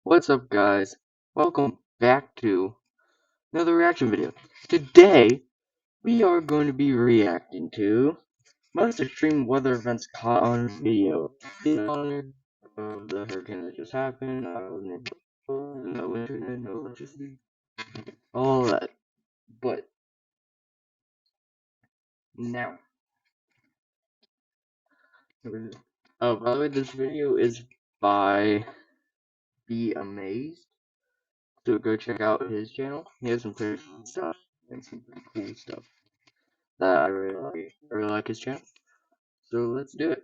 What's up, guys? Welcome back to another reaction video. Today, we are going to be reacting to most extreme weather events caught on video. In honor of the hurricane that just happened, no internet, no electricity, all that. But now, oh, by the way, this video is by Be Amazed. So go check out his channel. He has some pretty fun stuff and some pretty cool stuff that I really like. I really like his channel. So let's do it.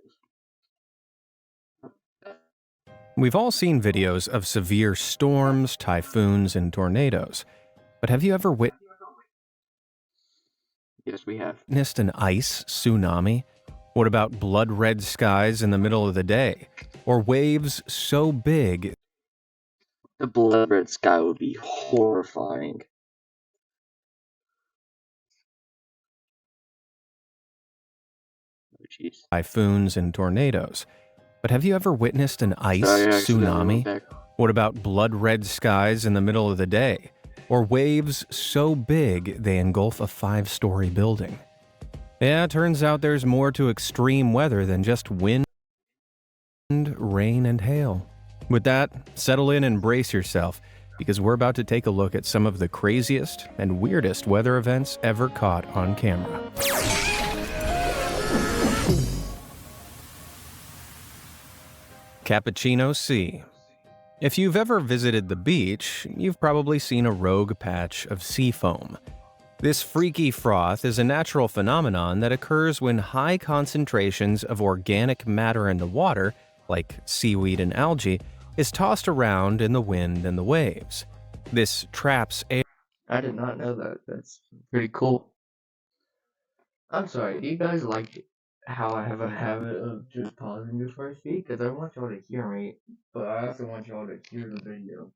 We've all seen videos of severe storms, typhoons, and tornadoes. But have you ever Yes, we have. witnessed an ice tsunami? What about blood-red skies in the middle of the day? Or waves so big The blood red sky would be horrifying. Oh, jeez. typhoons and tornadoes? But have you ever witnessed an ice Sorry, I accidentally went tsunami? back. What about blood-red skies in the middle of the day? Or waves so big they engulf a 5-story building? Yeah, turns out there's more to extreme weather than just wind, rain, and hail. With that, settle in and brace yourself, because we're about to take a look at some of the craziest and weirdest weather events ever caught on camera. Cappuccino Sea. If you've ever visited the beach, you've probably seen a rogue patch of sea foam. This freaky froth is a natural phenomenon that occurs when high concentrations of organic matter in the water, like seaweed and algae, is tossed around in the wind and the waves. This traps air. I did not know that. That's pretty cool. I'm sorry, do you guys like how I have a habit of just pausing before I speak? Because I want y'all to hear me, but I also want y'all to hear the video.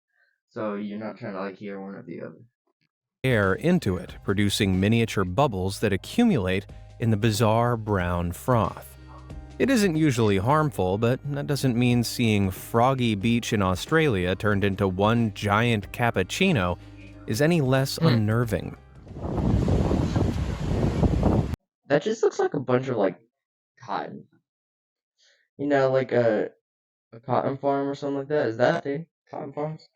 So you're not trying to like hear one or the other. Air into it, producing miniature bubbles that accumulate in the bizarre brown froth. It isn't usually harmful, but that doesn't mean seeing Froggy Beach in Australia turned into one giant cappuccino is any less unnerving. That just looks like a bunch of like cotton. You know, like a cotton farm or something like that. Is that a thing? Cotton farms?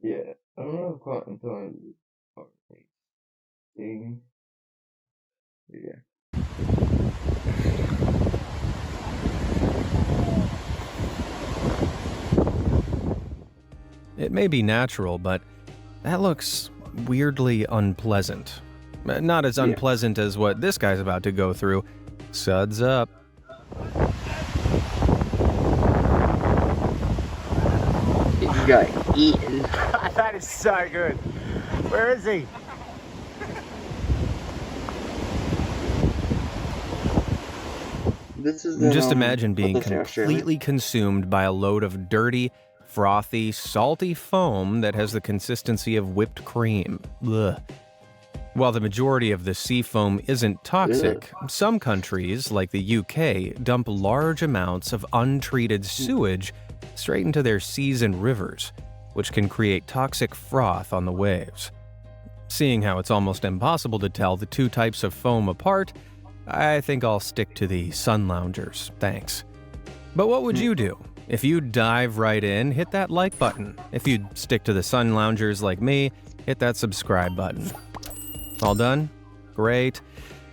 Yeah, I don't know if cotton farms is part of a thing. Yeah. It may be natural, but that looks weirdly unpleasant. Not as unpleasant as what this guy's about to go through. Suds up. He got eaten. That is so good. Where is he? This is Just imagine being completely consumed by a load of dirty, frothy, salty foam that has the consistency of whipped cream. Ugh. While the majority of the sea foam isn't toxic, some countries, like the UK, dump large amounts of untreated sewage straight into their seas and rivers, which can create toxic froth on the waves. Seeing how it's almost impossible to tell the two types of foam apart, I think I'll stick to the sun loungers, thanks. But what would you do? If you dive right in, hit that like button. If you'd stick to the sun loungers like me, hit that subscribe button. All done? Great.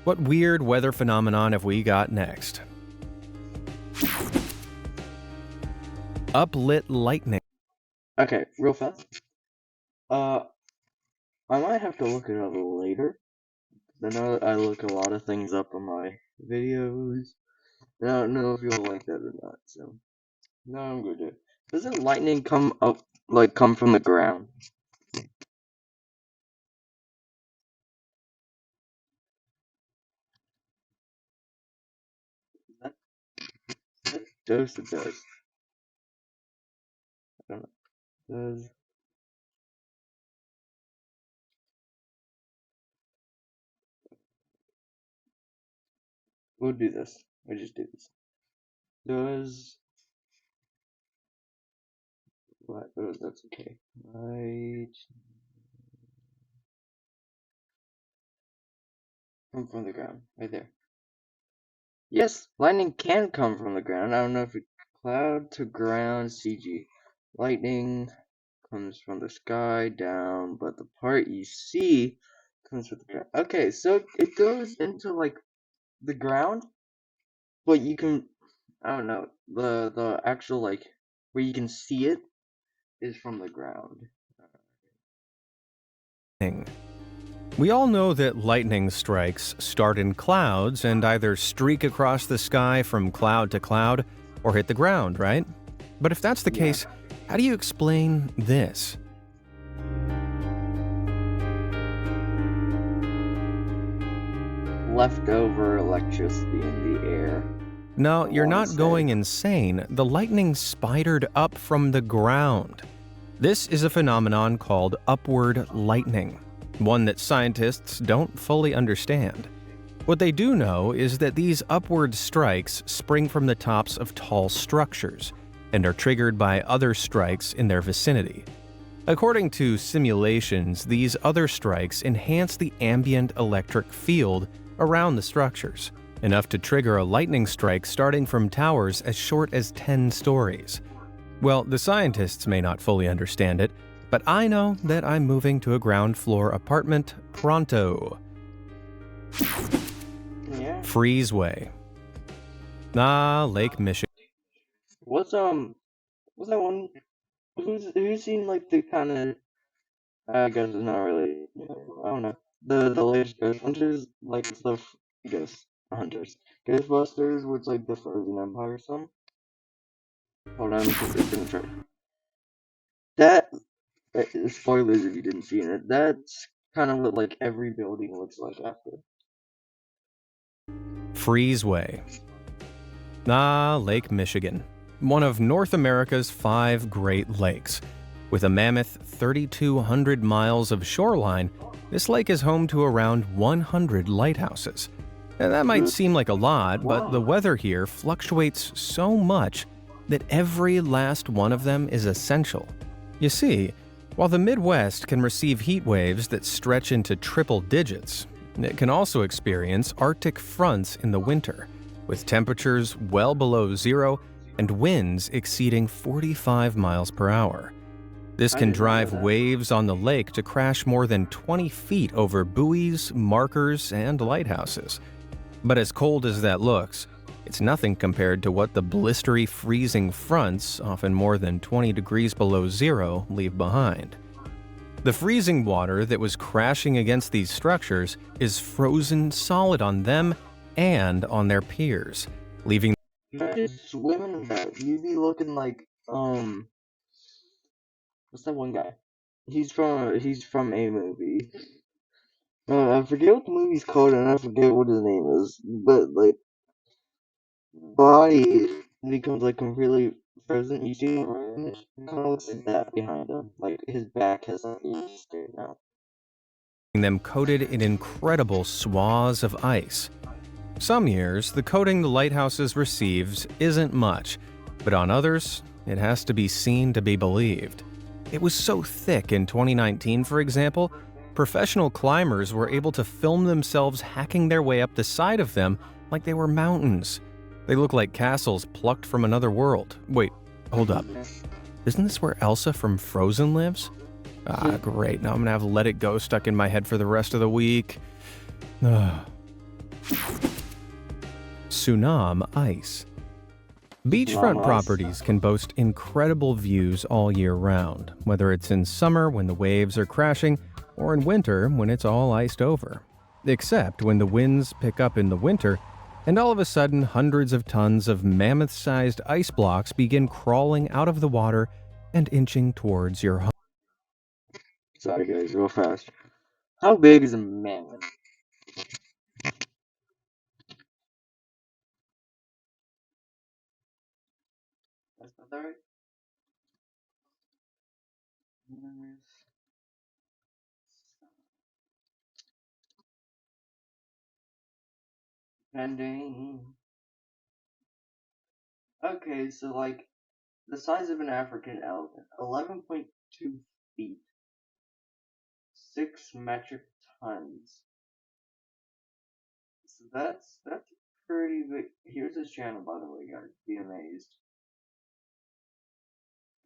What weird weather phenomenon have we got next? Uplit lightning. Okay, real fast. I might have to look it up later. I know I look a lot of things up on my videos. I don't know if you'll like that or not, so. No, I'm good. Doesn't lightning come up, like, come from the ground? That, that does, it does. I don't know. Does. We'll do this. We'll just do this. Does what? Oh, that's okay. Right. Come from the ground. Right there. Yes, lightning can come from the ground. I don't know if it cloud to ground CG. Lightning comes from the sky down, but the part you see comes from the ground. Okay, so it goes into like the ground, but you can, I don't know, the actual like where you can see it is from the ground. We all know that lightning strikes start in clouds and either streak across the sky from cloud to cloud or hit the ground, right? But if that's the case, how do you explain this? Leftover electricity in the air. No, you're not going insane. The lightning spidered up from the ground. This is a phenomenon called upward lightning, one that scientists don't fully understand. What they do know is that these upward strikes spring from the tops of tall structures and are triggered by other strikes in their vicinity. According to simulations, these other strikes enhance the ambient electric field around the structures, enough to trigger a lightning strike starting from towers as short as 10 stories. Well, the scientists may not fully understand it, but I know that I'm moving to a ground floor apartment pronto. Yeah. Freezeway. Lake Michigan. What's that one? Who's seen like the kind of? I guess it's not really. I don't know. The latest Ghost Hunters, like it's the Ghost Hunters, Ghostbusters, where it's like the Frozen Empire or something. Hold on, it's gonna try. That spoilers if you didn't see it. That's kind of what like every building looks like after. Freezeway. Lake Michigan, one of North America's 5 Great Lakes. With a mammoth 3,200 miles of shoreline, this lake is home to around 100 lighthouses. And that might seem like a lot, but the weather here fluctuates so much that every last one of them is essential. You see, while the Midwest can receive heat waves that stretch into triple digits, it can also experience Arctic fronts in the winter, with temperatures well below zero and winds exceeding 45 miles per hour. This can drive waves on the lake to crash more than 20 feet over buoys, markers, and lighthouses. But as cold as that looks, it's nothing compared to what the blistery freezing fronts, often more than 20 degrees below zero, leave behind. The freezing water that was crashing against these structures is frozen solid on them and on their piers, leaving Imagine swimming in that. You'd be looking like what's that one guy? He's from a movie. I forget what the movie's called and I forget what his name is. But like body becomes like completely frozen. You see him and it kind of looks like that behind him. Like his back has like straight now. them coated in incredible swaths of ice. Some years, the coating the lighthouses receives isn't much, but on others, it has to be seen to be believed. It was so thick in 2019, for example, professional climbers were able to film themselves hacking their way up the side of them like they were mountains. They look like castles plucked from another world. Wait, hold up. Isn't this where Elsa from Frozen lives? Great. Now I'm gonna have Let It Go stuck in my head for the rest of the week. Tsunami Ice. Beachfront properties can boast incredible views all year round, whether it's in summer when the waves are crashing or in winter when it's all iced over. Except when the winds pick up in the winter, and all of a sudden hundreds of tons of mammoth-sized ice blocks begin crawling out of the water and inching towards your home. Sorry guys, real fast. How big is a mammoth? That's not that right? Pending. Okay, so like the size of an African elephant, 11.2 feet, 6 metric tons. So that's pretty big. Here's his channel, by the way, guys. Be amazed.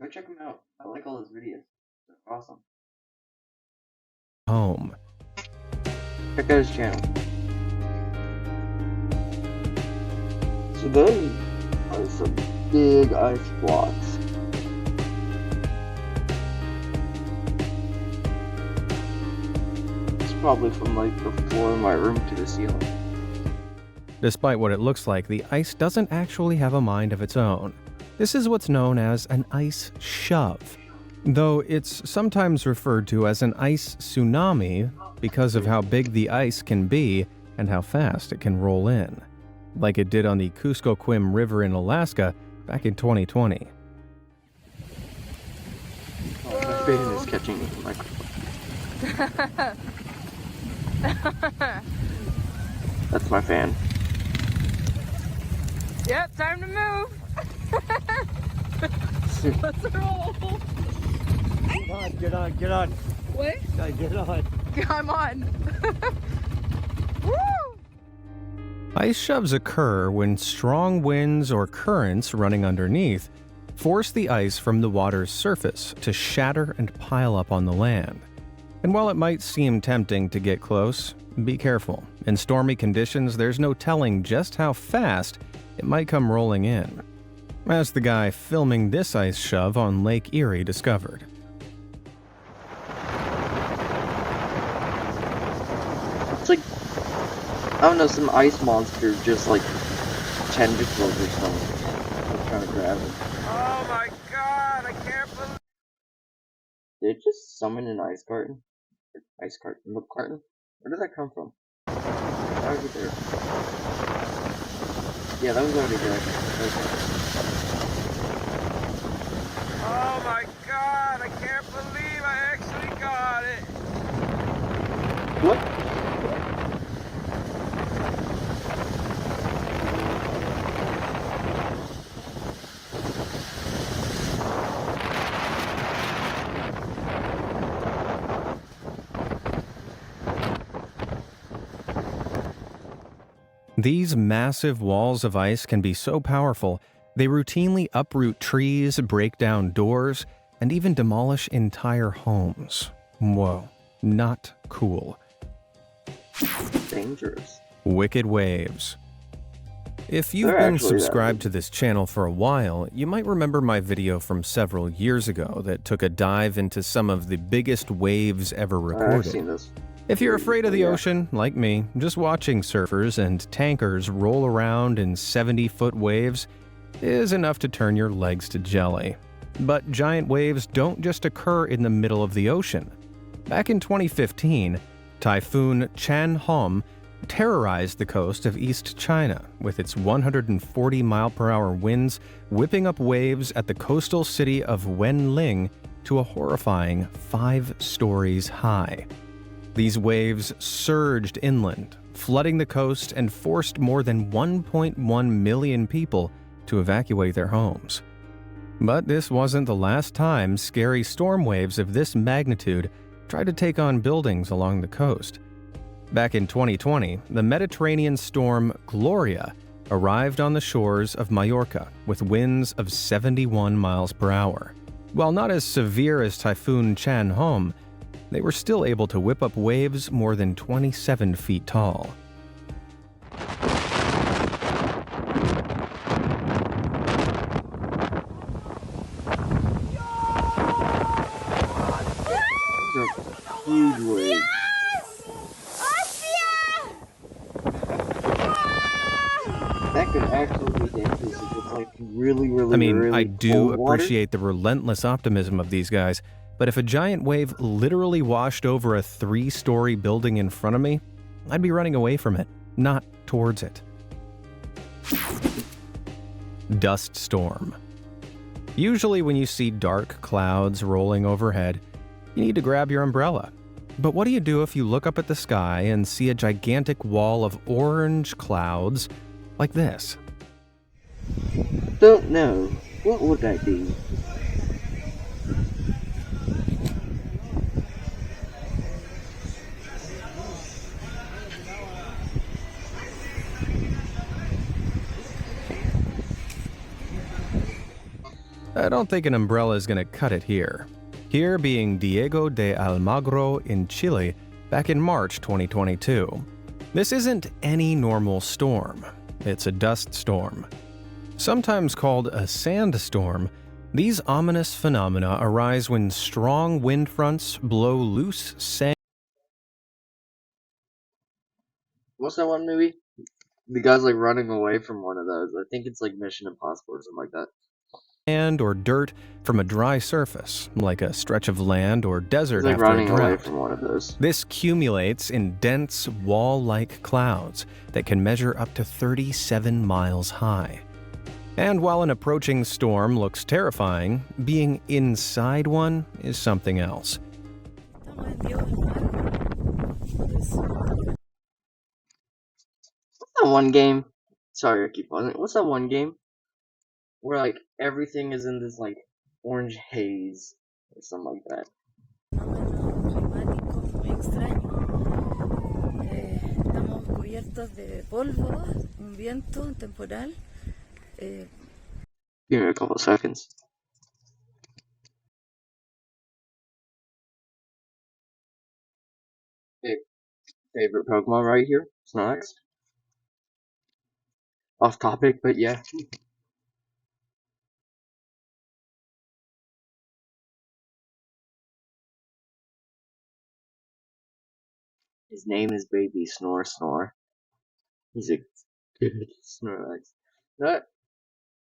Go check him out. I like all his videos. They're awesome. Home. Check out his channel. So those are some big ice blocks. It's probably from like the floor of my room to the ceiling. Despite what it looks like, the ice doesn't actually have a mind of its own. This is what's known as an ice shove, though it's sometimes referred to as an ice tsunami because of how big the ice can be and how fast it can roll in, like it did on the Kuskokwim River in Alaska back in 2020. My Baden is catching the microphone. That's my fan. Yep, time to move. Let's roll. Get on. What? No, get on. I'm on. Woo! Ice shoves occur when strong winds or currents running underneath force the ice from the water's surface to shatter and pile up on the land. And while it might seem tempting to get close, be careful. In stormy conditions, there's no telling just how fast it might come rolling in, as the guy filming this ice shove on Lake Erie discovered. It's like, I don't know, some ice monster just like tentacles or something. I'm trying to grab it. Oh my god, I can't believe. Did it just summon an ice carton? Ice carton? Milk carton? Where did that come from? Why was it there? Yeah, that was already there. Okay. Oh my god, I can't believe I actually got it. What? These massive walls of ice can be so powerful, they routinely uproot trees, break down doors, and even demolish entire homes. Whoa, not cool. Dangerous. Wicked waves. If you've They're been actually that subscribed big. to this channel for a while, you might remember my video from several years ago that took a dive into some of the biggest waves ever I've recorded. seen this. If you're afraid of the Yeah. ocean, like me, just watching surfers and tankers roll around in 70-foot waves is enough to turn your legs to jelly. But giant waves don't just occur in the middle of the ocean. Back in 2015, Typhoon Chan-Hom terrorized the coast of East China with its 140-mile-per-hour winds whipping up waves at the coastal city of Wenling to a horrifying 5 stories high. These waves surged inland, flooding the coast and forced more than 1.1 million people to evacuate their homes. But this wasn't the last time scary storm waves of this magnitude tried to take on buildings along the coast. Back in 2020, the Mediterranean storm Gloria arrived on the shores of Mallorca with winds of 71 miles per hour. While not as severe as Typhoon Chan-Hom, they were still able to whip up waves more than 27 feet tall. Those are huge waves. That could actually be dangerous if it's like really I do cold water. appreciate the relentless optimism of these guys, but if a giant wave literally washed over a 3-story building in front of me, I'd be running away from it, not towards it. Dust storm. Usually when you see dark clouds rolling overhead, you need to grab your umbrella. But what do you do if you look up at the sky and see a gigantic wall of orange clouds like this? Don't know. What would that be? I don't think an umbrella is going to cut it here. Here being Diego de Almagro in Chile back in March 2022. This isn't any normal storm. It's a dust storm. Sometimes called a sandstorm, these ominous phenomena arise when strong wind fronts blow loose sand. What's that one movie? The guy's like running away from one of those. I think it's like Mission Impossible or something like that. Sand or dirt from a dry surface, like a stretch of land or desert He's like after running a drought. away from one of those. This accumulates in dense wall-like clouds that can measure up to 37 miles high. And while an approaching storm looks terrifying, being inside one is something else. What's that one game? Sorry, I keep pausing. What's that one game where like everything is in this like orange haze or something like that? Climático muy extraño. Estamos cubiertos de polvo, un viento, un temporal. Give me a couple seconds. Okay, favorite Pokemon right here. Snorlax. Off topic, but yeah. His name is Baby Snore Snore. He's a good Snorlax. That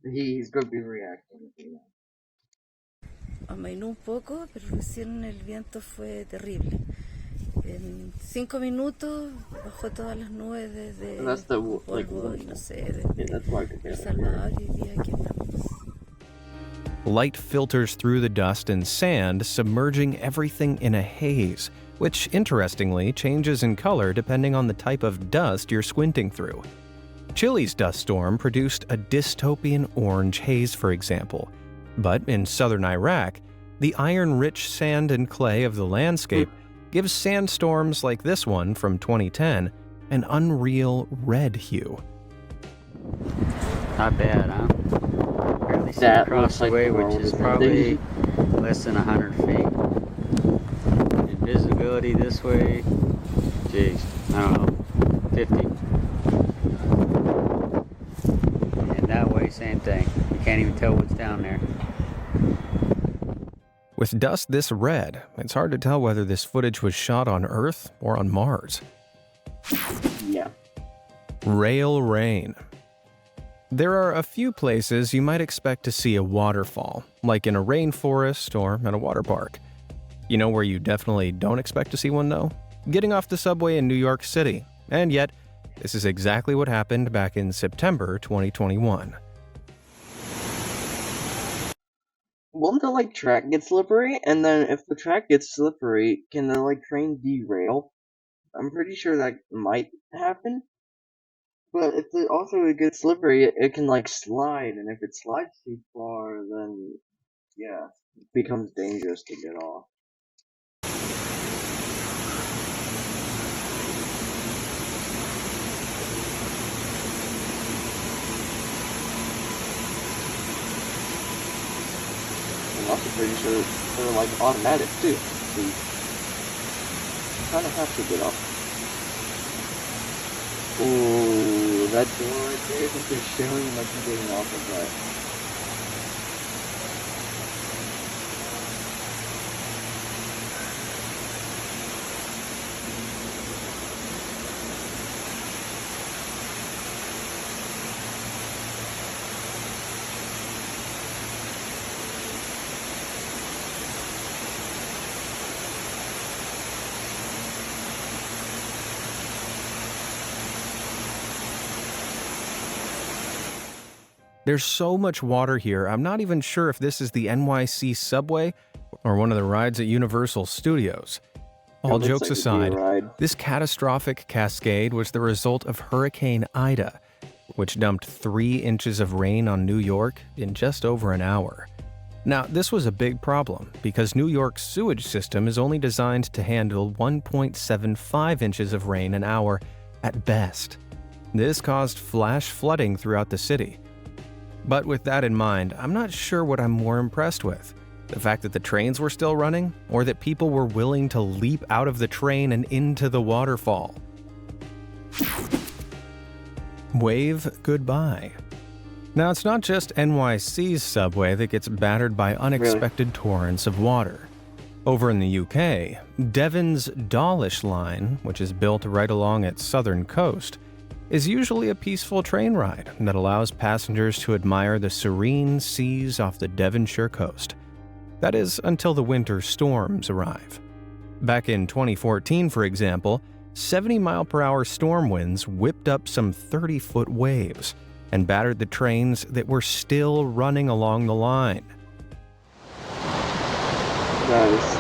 he's gonna be reacting. Amainó un poco, pero recién el viento fue terrible. En 5 minutos bajó todas las nubes desde polvo y no sé, desde El Salvador y hoy día aquí andamos. Light filters through the dust and sand, submerging everything in a haze, which interestingly changes in color depending on the type of dust you're squinting through. Chile's dust storm produced a dystopian orange haze, for example. But in southern Iraq, the iron-rich sand and clay of the landscape gives sandstorms like this one from 2010 an unreal red hue. Not bad, huh? Barely see That across the looks way, like which is the probably less than 100 feet. Invisibility this way, geez, I don't know, 50. And that way, same thing. You can't even tell what's down there. With dust this red, it's hard to tell whether this footage was shot on Earth or on Mars. Yeah. Rail rain. There are a few places you might expect to see a waterfall, like in a rainforest or at a water park. You know where you definitely don't expect to see one though? Getting off the subway in New York City. And yet, this is exactly what happened back in September 2021. Won't the like track get slippery? And then if the track gets slippery, can the like train derail? I'm pretty sure that might happen. But if it also gets slippery, it can like slide, and if it slides too far, then yeah, it becomes dangerous to get off. I'm also pretty sure they're like automatic too. So you kind of have to get off. Ooh, that door right there is showing like you're getting off of that. There's so much water here, I'm not even sure if this is the NYC subway or one of the rides at Universal Studios. all looks jokes like it'd be a aside, ride. this catastrophic cascade was the result of Hurricane Ida, which dumped 3 inches of rain on New York in just over an hour. Now, this was a big problem because New York's sewage system is only designed to handle 1.75 inches of rain an hour at best. This caused flash flooding throughout the city. But with that in mind, I'm not sure what I'm more impressed with. The fact that the trains were still running, or that people were willing to leap out of the train and into the waterfall. Wave goodbye. Now, it's not just NYC's subway that gets battered by unexpected torrents of water. Over in the UK, Devon's Dawlish line, which is built right along its southern coast, is usually a peaceful train ride that allows passengers to admire the serene seas off the Devonshire coast. That is, until the winter storms arrive. Back in 2014, for example, 70-mile-per-hour storm winds whipped up some 30-foot waves and battered the trains that were still running along the line. That is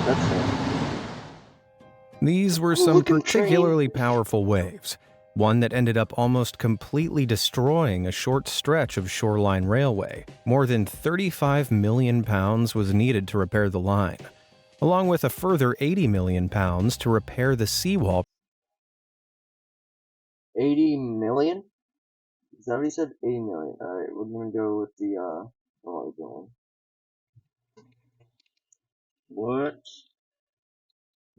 That's it. These were some particularly powerful waves, one that ended up almost completely destroying a short stretch of shoreline railway. More than £35 million was needed to repair the line, along with a further £80 million to repair the seawall. 80 million? Is that what he said? 80 million. Alright, we're gonna go with the, what are we going? What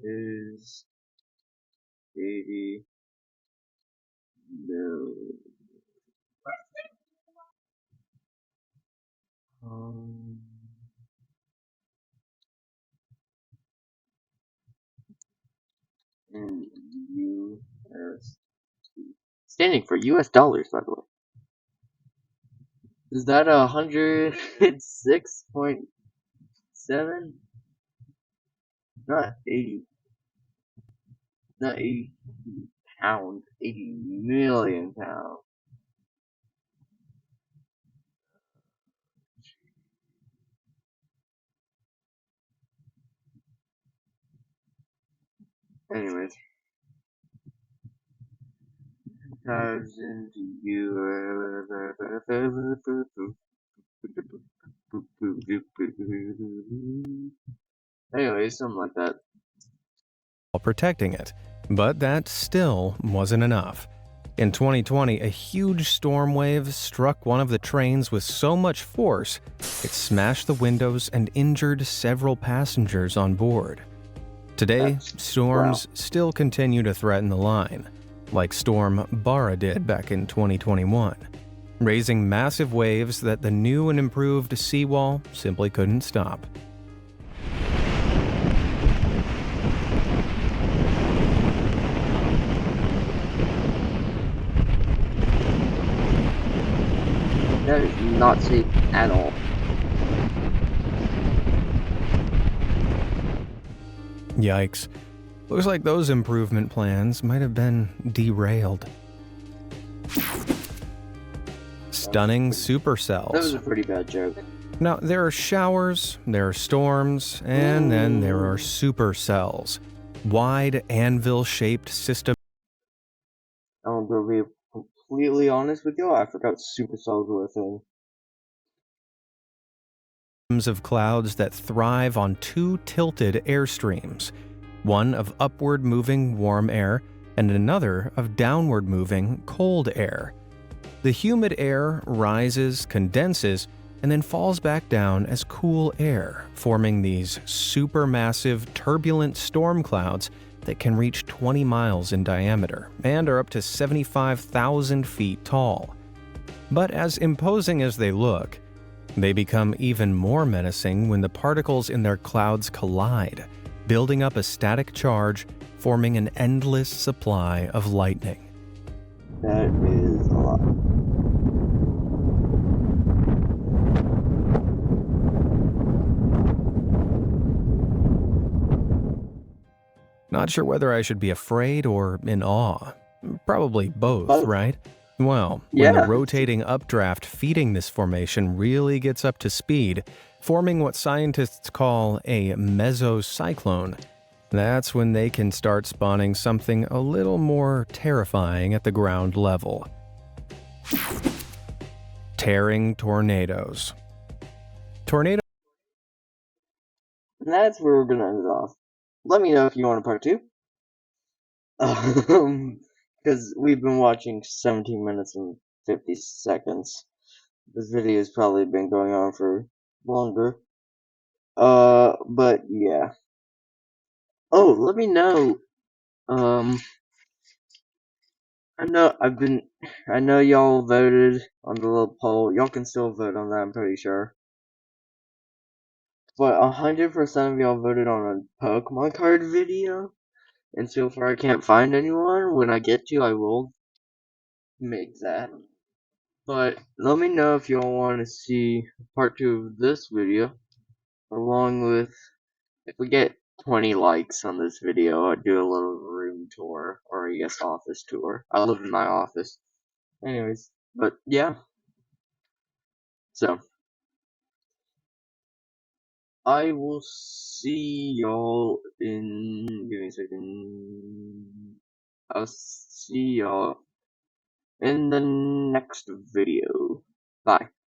is 80 million? In US. Standing for US dollars, by the way. Is that 106.7? Not 80. Not 80 pounds. 80 million pounds. Anyways. Times into Anyways, something like that. Protecting it, but that still wasn't enough. In 2020, a huge storm wave struck one of the trains with so much force, it smashed the windows and injured several passengers on board. Today, storms still continue to threaten the line, like Storm Bara did back in 2021, raising massive waves that the new and improved seawall simply couldn't stop. That is not safe at all. Yikes. Looks like those improvement plans might have been derailed. Stunning supercells. That was a pretty bad joke. Now, there are showers, there are storms, and then there are supercells. Wide anvil-shaped systems I'm gonna be completely honest with you, I forgot supercells were a thing. of clouds that thrive on 2 tilted airstreams, one of upward-moving warm air and another of downward-moving cold air. The humid air rises, condenses, and then falls back down as cool air, forming these supermassive turbulent storm clouds that can reach 20 miles in diameter and are up to 75,000 feet tall. But as imposing as they look, they become even more menacing when the particles in their clouds collide, building up a static charge, forming an endless supply of lightning. That is Not sure whether I should be afraid or in awe. Probably both, Both. right? Well, when the Yeah. rotating updraft feeding this formation really gets up to speed, forming what scientists call a mesocyclone, that's when they can start spawning something a little more terrifying at the ground level. Tearing tornadoes. Tornado. And that's where we're gonna end it off. Let me know if you want a part 2. Because we've been watching 17 minutes and 50 seconds. This video has probably been going on for longer. But yeah. Oh, let me know. I know y'all voted on the little poll. Y'all can still vote on that, I'm pretty sure. But 100% of y'all voted on a Pokemon card video. And so far I can't find anyone. When I get to, I will make that. But let me know if y'all want to see part 2 of this video. Along with, if we get 20 likes on this video, I'll do a little room tour. Or I guess office tour. I live in my office. Anyways, but yeah. So, I will see y'all in, give me a second, I'll see y'all in the next video. Bye.